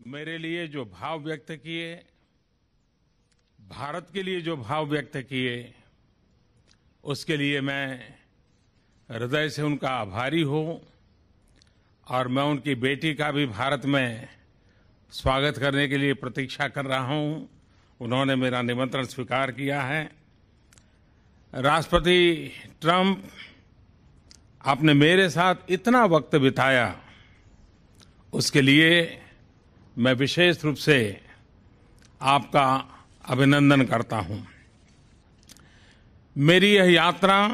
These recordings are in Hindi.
मेरे लिए जो भाव व्यक्त किए, भारत के लिए जो भाव व्यक्त किए, उसके लिए मैं हृदय से उनका आभारी हूं और मैं उनकी बेटी का भी भारत में स्वागत करने के लिए प्रतीक्षा कर रहा हूं। उन्होंने मेरा निमंत्रण स्वीकार किया है। राष्ट्रपति ट्रंप, आपने मेरे साथ इतना वक्त बिताया, उसके लिए मैं विशेष रूप से आपका अभिनंदन करता हूं। मेरी यह यात्रा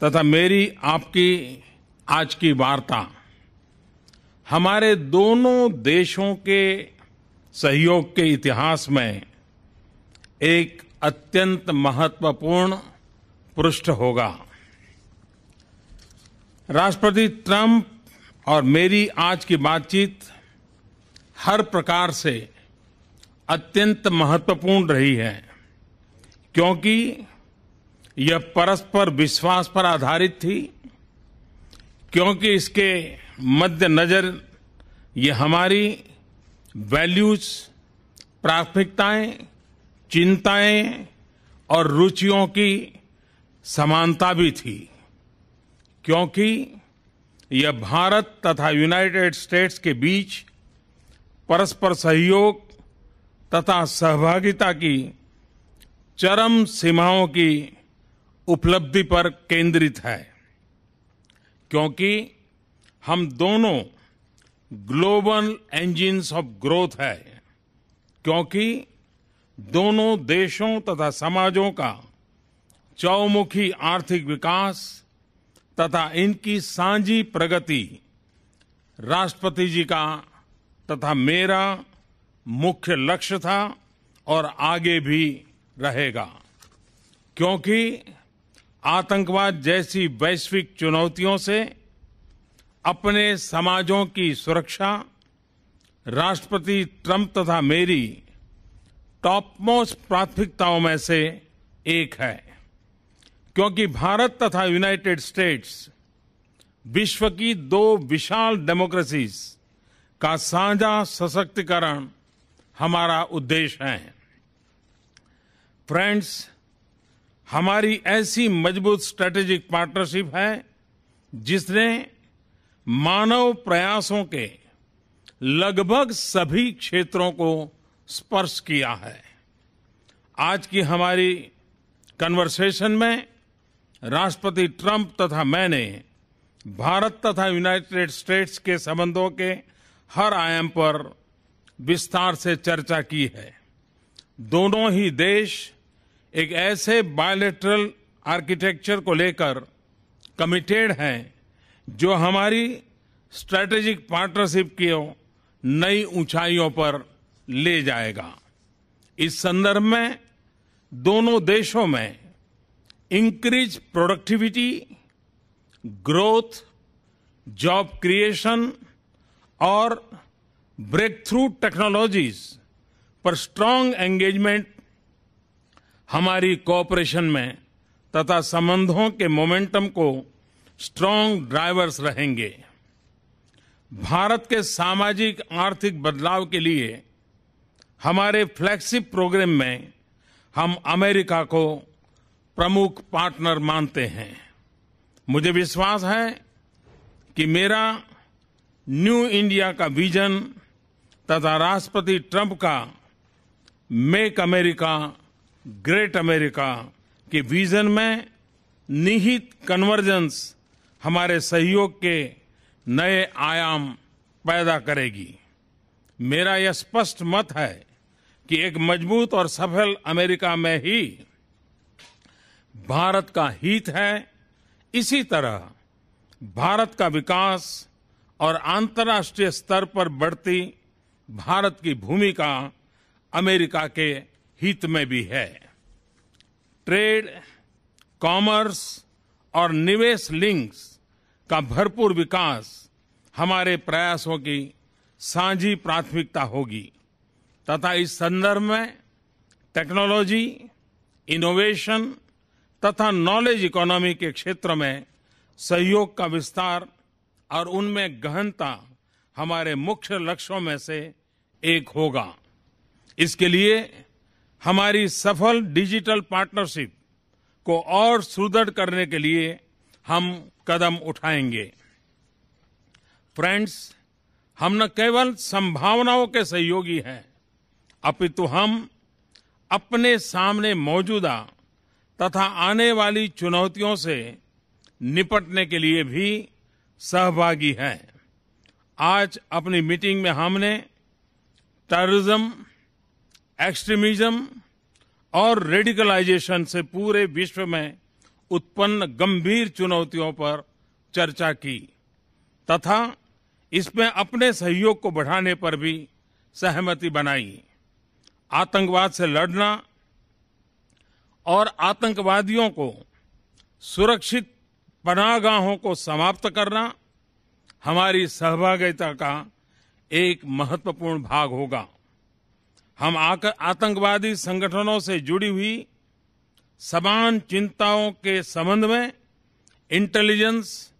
तथा मेरी आपकी आज की वार्ता हमारे दोनों देशों के सहयोग के इतिहास में एक अत्यंत महत्वपूर्ण पृष्ठ होगा। राष्ट्रपति ट्रंप और मेरी आज की बातचीत हर प्रकार से अत्यंत महत्वपूर्ण रही है, क्योंकि यह परस्पर विश्वास पर आधारित थी, क्योंकि इसके मद्देनजर ये हमारी वैल्यूज, प्राथमिकताएं, चिंताएं और रुचियों की समानता भी थी, क्योंकि यह भारत तथा यूनाइटेड स्टेट्स के बीच परस्पर सहयोग तथा सहभागिता की चरम सीमाओं की उपलब्धि पर केंद्रित है, क्योंकि हम दोनों ग्लोबल इंजिन्स ऑफ ग्रोथ है, क्योंकि दोनों देशों तथा समाजों का चौमुखी आर्थिक विकास तथा इनकी साझी प्रगति राष्ट्रपति जी का तथा मेरा मुख्य लक्ष्य था और आगे भी रहेगा, क्योंकि आतंकवाद जैसी वैश्विक चुनौतियों से अपने समाजों की सुरक्षा राष्ट्रपति ट्रंप तथा मेरी टॉप मोस्ट प्राथमिकताओं में से एक है, क्योंकि भारत तथा यूनाइटेड स्टेट्स विश्व की दो विशाल डेमोक्रेसीज का साझा सशक्तिकरण हमारा उद्देश्य है। फ्रेंड्स, हमारी ऐसी मजबूत स्ट्रेटेजिक पार्टनरशिप है जिसने मानव प्रयासों के लगभग सभी क्षेत्रों को स्पर्श किया है। आज की हमारी कन्वर्सेशन में राष्ट्रपति ट्रंप तथा मैंने भारत तथा यूनाइटेड स्टेट्स के संबंधों के हर आयाम पर विस्तार से चर्चा की है। दोनों ही देश एक ऐसे बायलैटरल आर्किटेक्चर को लेकर कमिटेड हैं जो हमारी स्ट्रैटेजिक पार्टनरशिप की नई ऊंचाइयों पर ले जाएगा। इस संदर्भ में दोनों देशों में increase productivity, growth, job creation और ब्रेक थ्रू टेक्नोलॉजीज पर स्ट्रांग एंगेजमेंट हमारी कोऑपरेशन में तथा संबंधों के मोमेंटम को स्ट्रांग ड्राइवर्स रहेंगे। भारत के सामाजिक आर्थिक बदलाव के लिए हमारे फ्लैगशिप प्रोग्राम में हम अमेरिका को प्रमुख पार्टनर मानते हैं। मुझे विश्वास है कि मेरा न्यू इंडिया का विजन तथा राष्ट्रपति ट्रंप का मेक अमेरिका ग्रेट अमेरिका के विजन में निहित कन्वर्जेंस हमारे सहयोग के नए आयाम पैदा करेगी। मेरा यह स्पष्ट मत है कि एक मजबूत और सफल अमेरिका में ही भारत का हित है। इसी तरह भारत का विकास और अंतर्राष्ट्रीय स्तर पर बढ़ती भारत की भूमिका अमेरिका के हित में भी है। ट्रेड, कॉमर्स और निवेश लिंक्स का भरपूर विकास हमारे प्रयासों की साझी प्राथमिकता होगी तथा इस संदर्भ में टेक्नोलॉजी, इनोवेशन तथा नॉलेज इकोनॉमी के क्षेत्र में सहयोग का विस्तार और उनमें गहनता हमारे मुख्य लक्ष्यों में से एक होगा। इसके लिए हमारी सफल डिजिटल पार्टनरशिप को और सुदृढ़ करने के लिए हम कदम उठाएंगे। फ्रेंड्स, हम न केवल संभावनाओं के सहयोगी हैं, अपितु हम अपने सामने मौजूदा तथा आने वाली चुनौतियों से निपटने के लिए भी सहभागी हैं। आज अपनी मीटिंग में हमने टेररिज्म, एक्सट्रीमिज्म और रेडिकलाइजेशन से पूरे विश्व में उत्पन्न गंभीर चुनौतियों पर चर्चा की तथा इसमें अपने सहयोग को बढ़ाने पर भी सहमति बनाई। आतंकवाद से लड़ना और आतंकवादियों को सुरक्षित पनाहगाहों को समाप्त करना हमारी सहभागिता का एक महत्वपूर्ण भाग होगा। हम आतंकवादी संगठनों से जुड़ी हुई समान चिंताओं के संबंध में इंटेलिजेंस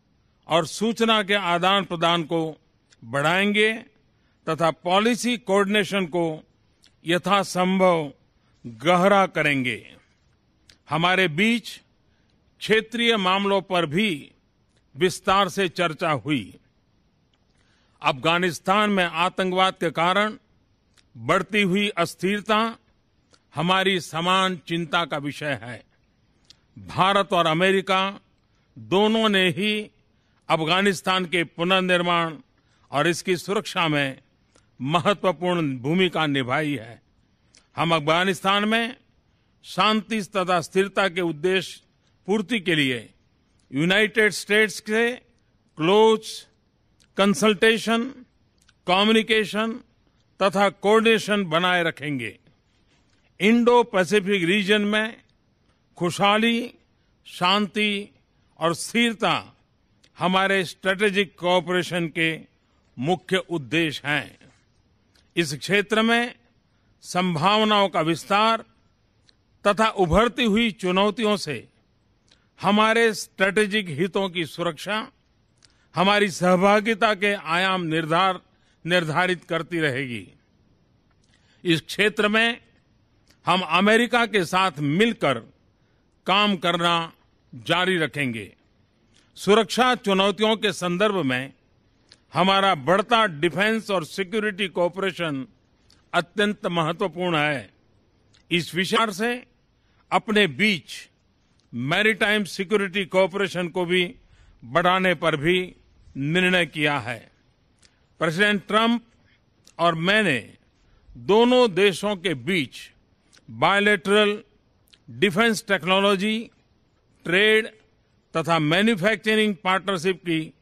और सूचना के आदान प्रदान को बढ़ाएंगे तथा पॉलिसी कोऑर्डिनेशन को यथासंभव गहरा करेंगे। हमारे बीच क्षेत्रीय मामलों पर भी विस्तार से चर्चा हुई। अफगानिस्तान में आतंकवाद के कारण बढ़ती हुई अस्थिरता हमारी समान चिंता का विषय है। भारत और अमेरिका दोनों ने ही अफगानिस्तान के पुनर्निर्माण और इसकी सुरक्षा में महत्वपूर्ण भूमिका निभाई है। हम अफगानिस्तान में शांति तथा स्थिरता के उद्देश्य पूर्ति के लिए यूनाइटेड स्टेट्स के क्लोज कंसल्टेशन, कम्युनिकेशन तथा कोऑर्डिनेशन बनाए रखेंगे। इंडो पैसिफिक रीजन में खुशहाली, शांति और स्थिरता हमारे स्ट्रेटेजिक कोऑपरेशन के मुख्य उद्देश्य हैं। इस क्षेत्र में संभावनाओं का विस्तार तथा उभरती हुई चुनौतियों से हमारे स्ट्रेटेजिक हितों की सुरक्षा हमारी सहभागिता के आयाम निर्धारित करती रहेगी। इस क्षेत्र में हम अमेरिका के साथ मिलकर काम करना जारी रखेंगे। सुरक्षा चुनौतियों के संदर्भ में हमारा बढ़ता डिफेंस और सिक्योरिटी कोऑपरेशन अत्यंत महत्वपूर्ण है। इस विचार से अपने बीच मैरीटाइम सिक्योरिटी कोऑपरेशन को भी बढ़ाने पर भी निर्णय किया है। प्रेसिडेंट ट्रंप और मैंने दोनों देशों के बीच बायलैटरल डिफेंस टेक्नोलॉजी, ट्रेड तथा मैन्युफैक्चरिंग पार्टनरशिप की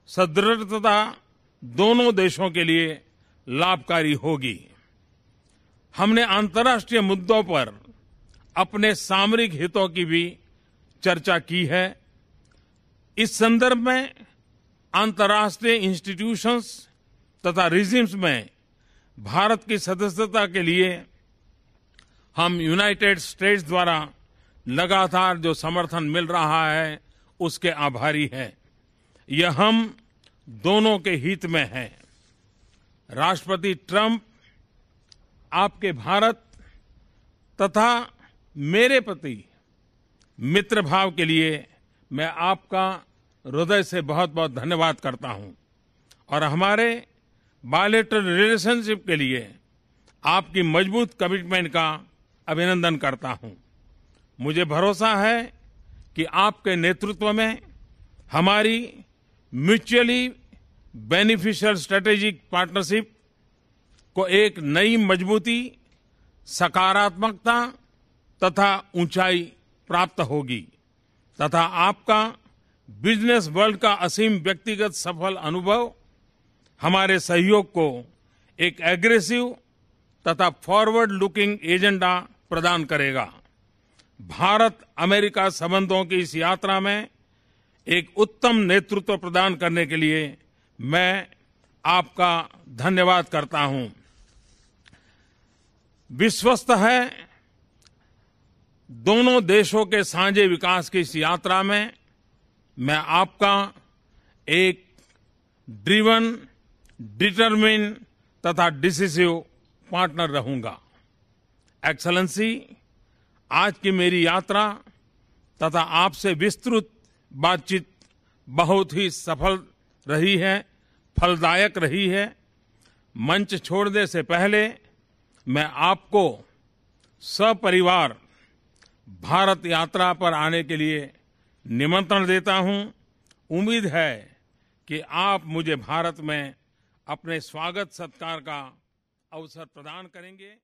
सुदृढ़ता दोनों देशों के लिए लाभकारी होगी। हमने अंतर्राष्ट्रीय मुद्दों पर अपने सामरिक हितों की भी चर्चा की है। इस संदर्भ में अंतर्राष्ट्रीय इंस्टीट्यूशंस तथा रिजिम्स में भारत की सदस्यता के लिए हम यूनाइटेड स्टेट्स द्वारा लगातार जो समर्थन मिल रहा है उसके आभारी हैं। यह हम दोनों के हित में है। राष्ट्रपति ट्रंप आपके भारत तथा मेरे प्रति मित्र भाव के लिए मैं आपका हृदय से बहुत बहुत धन्यवाद करता हूं और हमारे बायलैटरल रिलेशनशिप के लिए आपकी मजबूत कमिटमेंट का अभिनंदन करता हूं। मुझे भरोसा है कि आपके नेतृत्व में हमारी म्यूचुअली बेनिफिशियल स्ट्रेटेजिक पार्टनरशिप को एक नई मजबूती, सकारात्मकता तथा ऊंचाई प्राप्त होगी तथा आपका बिजनेस वर्ल्ड का असीम व्यक्तिगत सफल अनुभव हमारे सहयोग को एक एग्रेसिव तथा फॉरवर्ड लुकिंग एजेंडा प्रदान करेगा। भारत अमेरिका संबंधों की इस यात्रा में एक उत्तम नेतृत्व प्रदान करने के लिए मैं आपका धन्यवाद करता हूं। विश्वस्त है दोनों देशों के साझे विकास की इस यात्रा में मैं आपका एक ड्रिवन, डिटरमिन तथा डिसिसिव पार्टनर रहूंगा। एक्सेलेंसी, आज की मेरी यात्रा तथा आपसे विस्तृत बातचीत बहुत ही सफल रही है, फलदायक रही है। मंच छोड़ने से पहले मैं आपको सपरिवार भारत यात्रा पर आने के लिए निमंत्रण देता हूं। उम्मीद है कि आप मुझे भारत में अपने स्वागत सत्कार का अवसर प्रदान करेंगे।